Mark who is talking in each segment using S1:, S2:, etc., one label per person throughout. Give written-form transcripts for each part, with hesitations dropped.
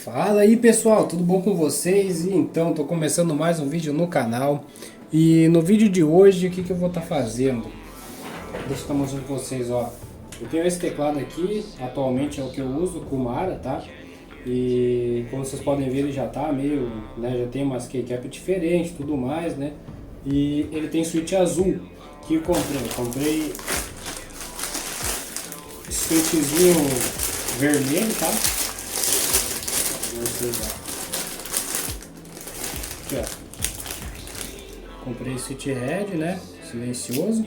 S1: Fala aí pessoal, tudo bom com vocês? E então, tô começando mais um vídeo no canal. E no vídeo de hoje, o que eu vou estar fazendo? Deixa eu estar mostrando pra vocês, ó. Eu tenho esse teclado aqui, atualmente é o que eu uso, o Kumara, tá? E como vocês podem ver, ele já tá meio, né, já tem umas keycap diferentes, tudo mais, né? E ele tem switch azul, que eu comprei esse switchzinho vermelho, tá? Aqui, ó. Comprei switch red, né? Silencioso.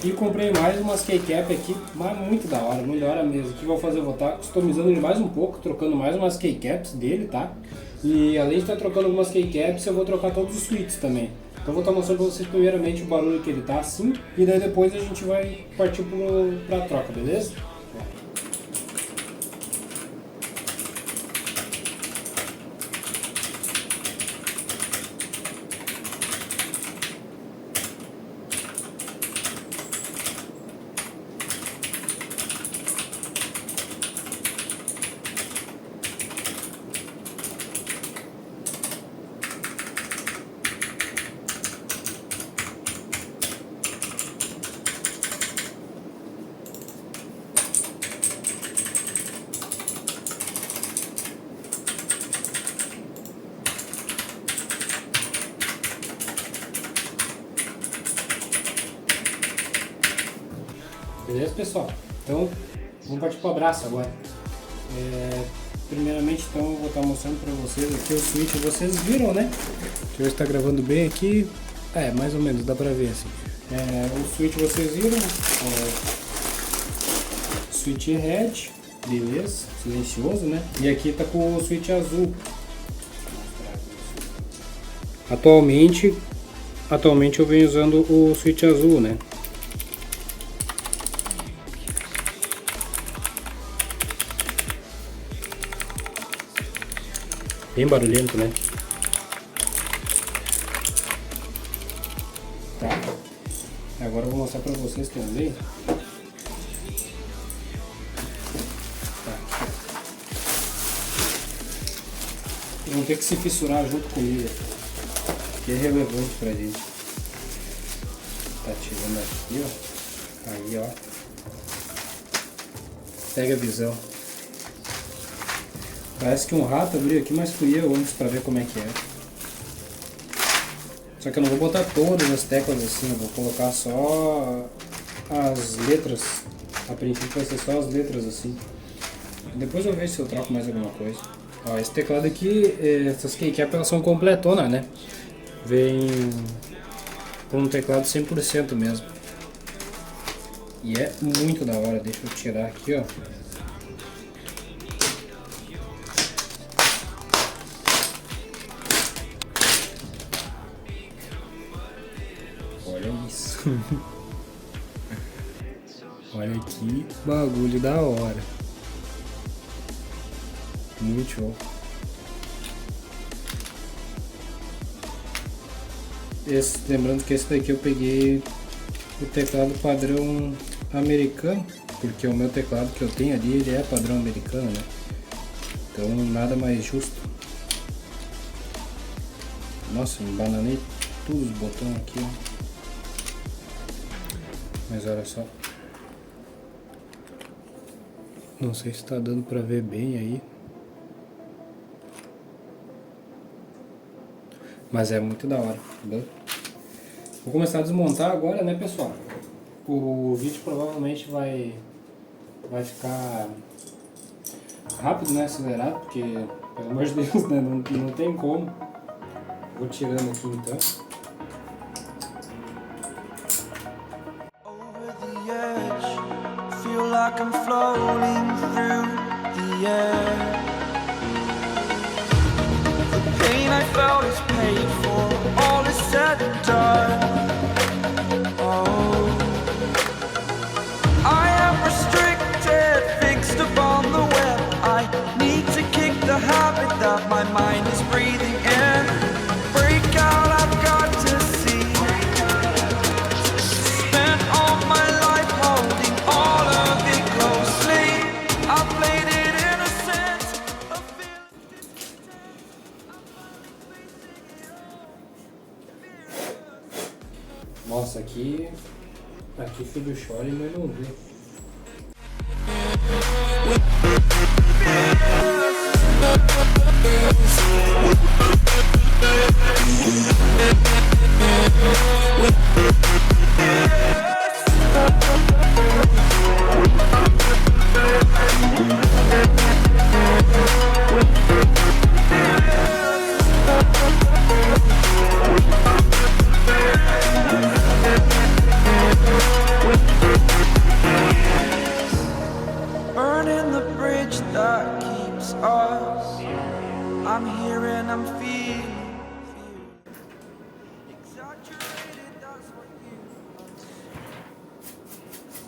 S1: E comprei mais umas keycap aqui, mas muito da hora mesmo. O que eu vou fazer? Eu vou estar customizando ele mais um pouco, trocando mais umas keycaps dele, tá? E além de estar trocando algumas keycaps, eu vou trocar todos os switches também. Então eu vou estar mostrando pra vocês primeiramente o barulho que ele tá assim, e daí depois a gente vai partir pra troca, beleza? Beleza, pessoal? Então, vamos partir para o abraço agora. Primeiramente, então, eu vou estar mostrando para vocês aqui o switch. Vocês viram, né? Que eu estou gravando bem aqui. Mais ou menos, dá para ver assim. O switch vocês viram. Switch red, beleza, silencioso, né? E aqui tá com o switch azul. Atualmente eu venho usando o switch azul, né? Bem barulhento, né? Tá. Agora eu vou mostrar pra vocês também. Tá. Vão ter que se fissurar junto comigo. Que é relevante pra gente. Tá tirando aqui, ó. Aí, ó. Pega a visão. Parece que um rato abriu aqui, mas fui eu antes pra ver como é que é. Só que eu não vou botar todas as teclas assim, eu vou colocar só as letras. A princípio vai ser só as letras assim. Depois eu vejo se eu troco mais alguma coisa. Ó, esse teclado aqui, essas keycap elas são completonas, né? Vem com um teclado 100% mesmo. E é muito da hora, deixa eu tirar aqui, ó. Olha isso. Olha que bagulho da hora. Muito show. Lembrando que esse daqui eu peguei o teclado padrão americano, porque o meu teclado que eu tenho ali ele é padrão americano, né? Então nada mais justo. Nossa, embananei todos os botões aqui, ó. Mas olha só. Não sei se está dando para ver bem aí. Mas é muito da hora, tá bom? Vou começar a desmontar agora, né, pessoal? O vídeo provavelmente vai ficar rápido, né, acelerado, porque, pelo amor de Deus, né, não tem como. Vou tirando aqui então.
S2: Like I'm floating through the air. The pain I felt is paid for, all is said and done. Oh, I am restricted, fixed upon the web. I need to kick the habit that my mind is breathing in. Break out, I've got to see. Spent all my life holding all of it closely. I played it innocent.
S1: Nossa, aqui filho chora e nós não vê.
S2: Burning the bridge that keeps us. I'm here and I'm feeling exaggerated, that's what you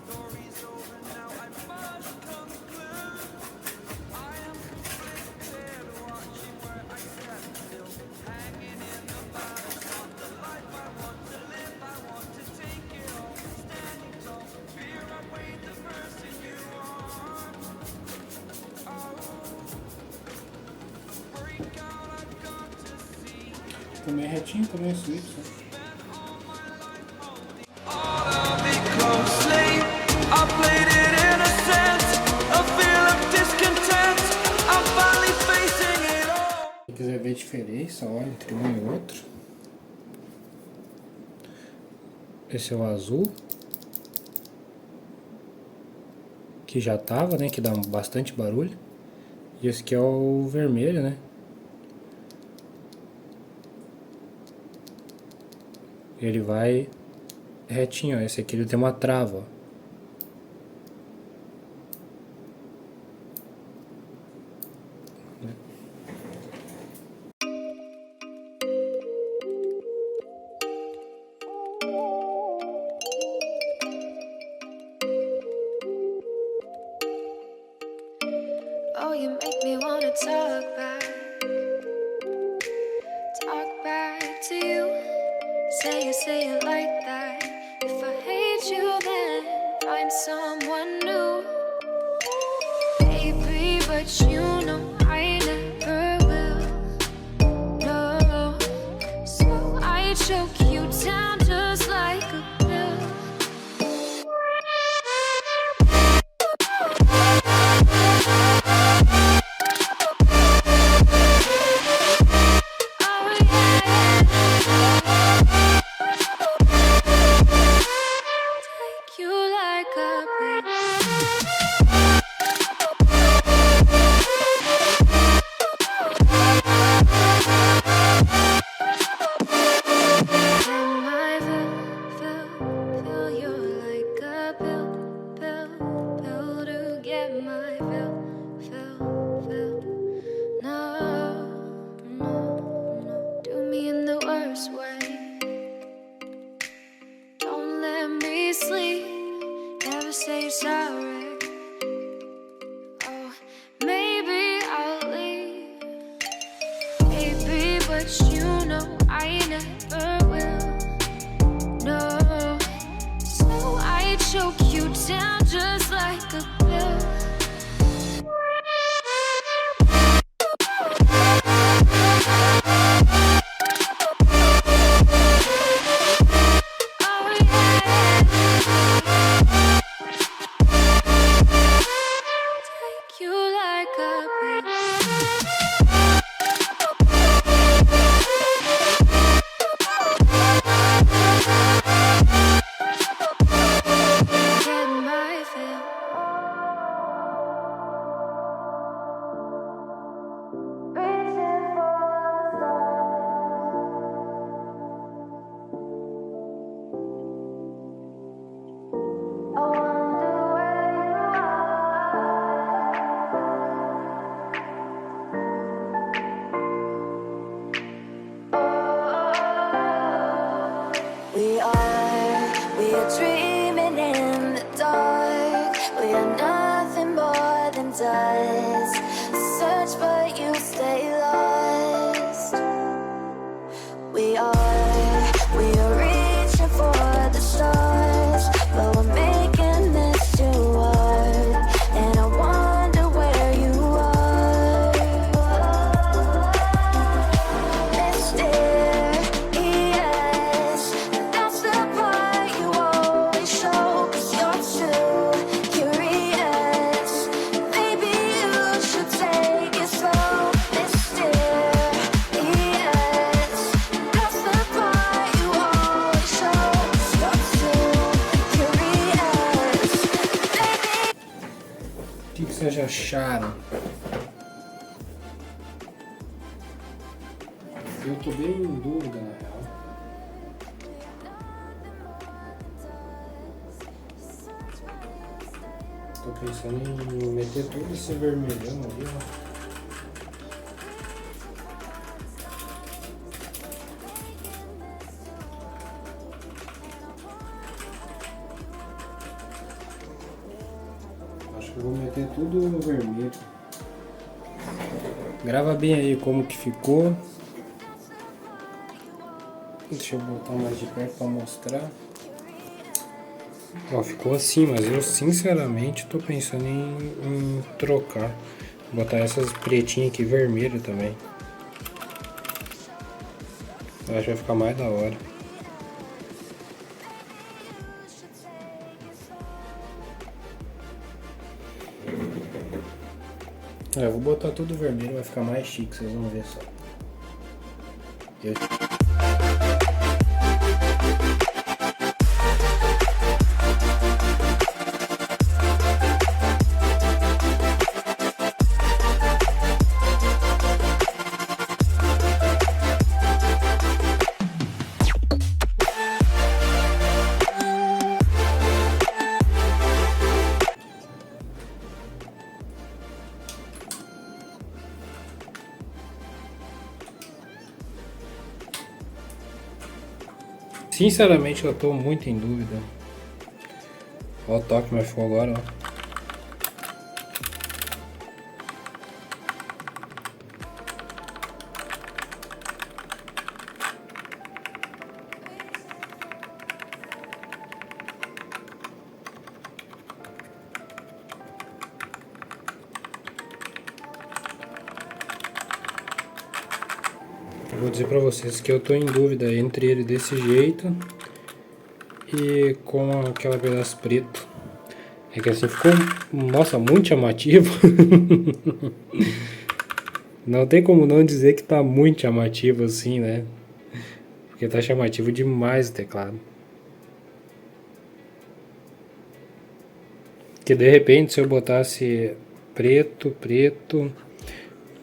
S2: story's over now, I must conclude. I am conflicted, watching where I step still, hanging in the balance. Not the life I want to live, I want to take it all, standing tall, fear I weighed the person you are.
S1: Também é retinho, também é suíço. Se quiser ver a diferença, olha, entre um e outro. Esse é o azul. Que já tava, né? Que dá bastante barulho. E esse aqui é o vermelho, né? Ele vai retinho, ó. Esse aqui ele tem uma trava, ó.
S3: Oh, you make me wanna talk back to you. Say it like that. If I hate you, then find someone new. Baby, but you know I never will. No, so I choke you down just like a pill. Say sorry. Oh, maybe I'll leave. Baby, but you know I never will. No, so I choke you down just like a pill.
S1: acharam? Eu tô bem em dúvida, na real. Tô pensando em meter todo esse vermelhão ali, ó. Acho que eu vou meter tudo no vermelho. Grava bem aí como que ficou. Deixa eu botar mais de perto para mostrar. Ó, ficou assim, mas eu sinceramente tô pensando em trocar. Botar essas pretinhas aqui vermelho também. Eu acho que vai ficar mais da hora. Eu vou botar tudo vermelho, vai ficar mais chique, vocês vão ver só. Sinceramente, eu tô muito em dúvida. Olha o toque, mas ficou agora, ó. Eu vou dizer pra vocês que eu tô em dúvida entre ele desse jeito e com aquela pedaço preto. É que assim ficou, nossa, muito chamativo. Não tem como não dizer que tá muito chamativo assim, né? Porque tá chamativo demais o teclado. Que de repente se eu botasse preto, preto,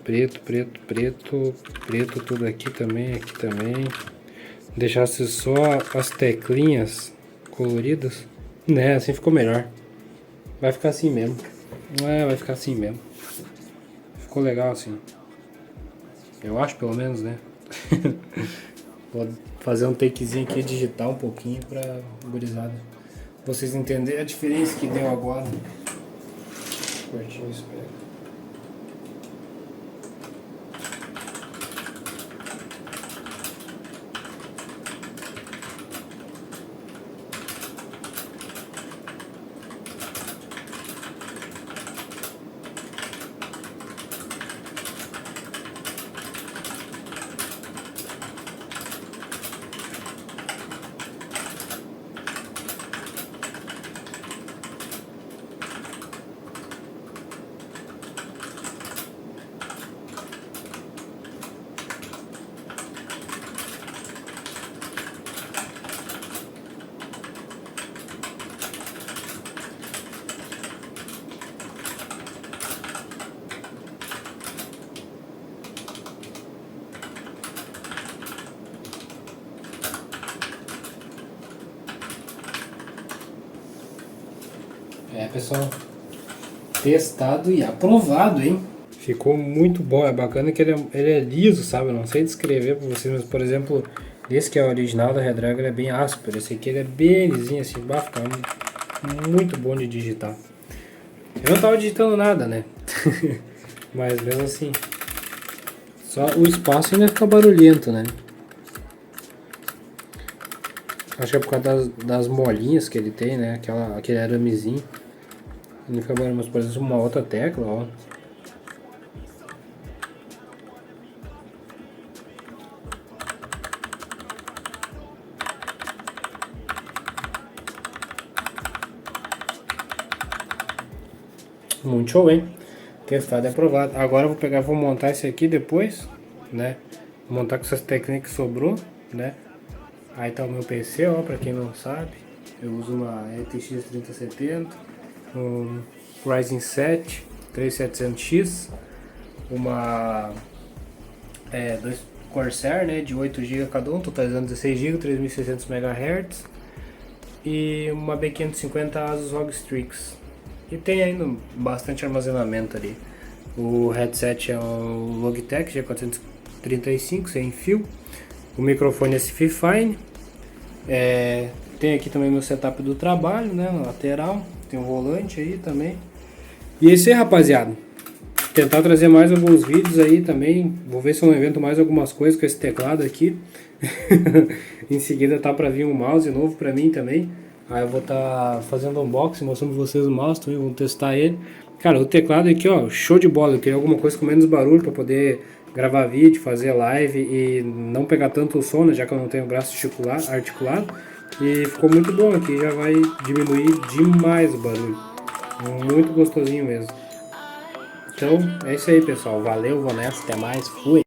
S1: preto, preto, preto, preto, tudo aqui também, deixasse só as teclinhas coloridas, né? Assim ficou melhor. Vai ficar assim mesmo. Vai ficar assim mesmo. Ficou legal assim. Eu acho, pelo menos, né? Vou fazer um takezinho aqui, digitar um pouquinho pra gurizada vocês entenderem a diferença que deu agora. Curtinho, espero. É, pessoal, testado e aprovado, hein? Ficou muito bom, é bacana que ele é liso, sabe? Eu não sei descrever pra vocês, mas por exemplo, esse que é o original da Redragon, ele é bem áspero. Esse aqui ele é bem lisinho, assim, fica muito bom de digitar. Eu não tava digitando nada, né? Mas mesmo assim, só o espaço ainda fica barulhento, né? Acho que é por causa das molinhas que ele tem, né? Aquele aramezinho. Ele fica barulhento, mas por exemplo, uma outra tecla, ó. Muito show, hein? Testado e aprovado. Agora eu vou pegar, vou montar esse aqui depois, né? Vou montar com essas técnicas que sobrou, né? Aí tá o meu PC, ó, pra quem não sabe. Eu uso uma RTX 3070, um Ryzen 7 3700X, dois Corsair, né, de 8 GB cada um, totalizando 16 GB, 3600 MHz, e uma B550 Asus ROG Strix. E tem ainda bastante armazenamento ali. O headset é um Logitech G435 sem fio. O microfone é Fifine. Tem aqui também meu setup do trabalho, né, na lateral. Tem um volante aí também. E é isso aí, rapaziada. Tentar trazer mais alguns vídeos aí também. Vou ver se eu não invento mais algumas coisas com esse teclado aqui. Em seguida tá pra vir um mouse novo pra mim também. Aí eu vou estar fazendo unboxing, mostrando pra vocês o mouse também, vou testar ele. Cara, o teclado aqui, ó, show de bola. Eu queria alguma coisa com menos barulho pra poder gravar vídeo, fazer live e não pegar tanto o sono, já que eu não tenho braço articulado. E ficou muito bom aqui, já vai diminuir demais o barulho. Muito gostosinho mesmo. Então, é isso aí, pessoal. Valeu, vou nessa, até mais, fui!